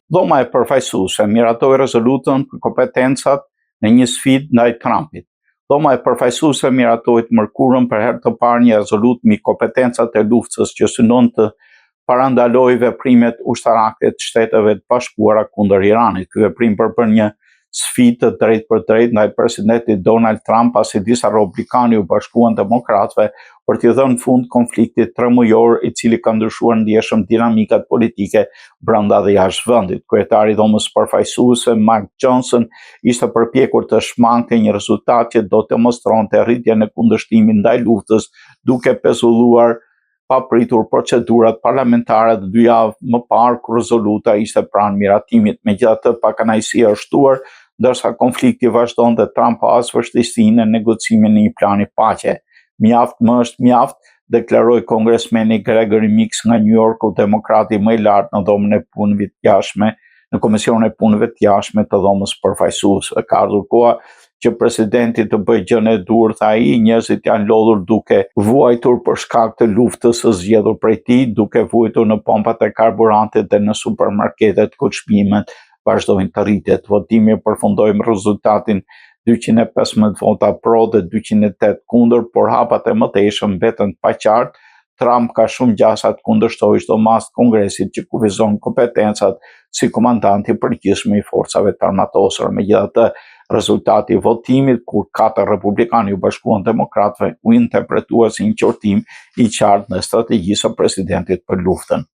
Dhoma e përfaqësuese miratoi rezolutën për kompetencat në një sfidë ndaj Trumpit. Dhoma e përfaqësuese miratoi të mërkurën për herë të parë një rezolutë mbi kompetencat e luftës që synon të parandalojë veprimet ushtarake të Shteteve të Bashkuara kundër Iranit. Ky veprim përbën një sfidë të drejtë për drejtë ndaj presidentit Donald Trump pasi disa republikanë u bashkuan demokratëve për t'i dhënë fund konfliktit 3 mujor i cili ka ndryshuar ndjeshëm dinamikat politike brenda dhe jashtë vendit. Kryetari i Dhomës përfaqësuese Mike Johnson ishte përpjekur të shmangte një rezultat që do të demonstronte rritjen e kundërshtimit ndaj luftës, duke pezulluar papritur procedurat parlamentare të 2 javë më parë kur rezoluta ishte pranë miratimit. Megjithatë, pakënaqësia është shtuar, ndërsa konflikti vazhdon dhe Trump pas vështirësinë në negocimin e një plani paqe. Mjaft më është mjaft, deklaroi kongresmeni Gregory Meeks nga New Yorku, demokrati më i lartë në dhomën e punëve të jashtme, në Komisionin e Punëve të Jashtme të Dhomës përfaqësuese. Ka ardhur koha që presidenti të bëjë gjën e dur, tha ai, njerëzit janë lodhur duke vuajtur për shkak të luftës së zgjedhur prej tij, duke vuajtur në pompat e karburantit dhe në supermarketet ku çmimet vazhdojnë të rritet. Votimi përfundoi me rezultatin 215 vota pro dhe 208 kundër, por hapat e mëtejshëm mbeten të paqartë. Trump ka shumë gjasa të kundërshtojë çdo mas të Kongresit që kufizon kompetencat si komandant i përgjithshëm i forcave të armatosura. Megjithatë, rezultati i votimit, kur 4 republikanë u bashkuan demokratëve, u interpretua si një qortim i qartë në strategjisë së presidentit për luftën.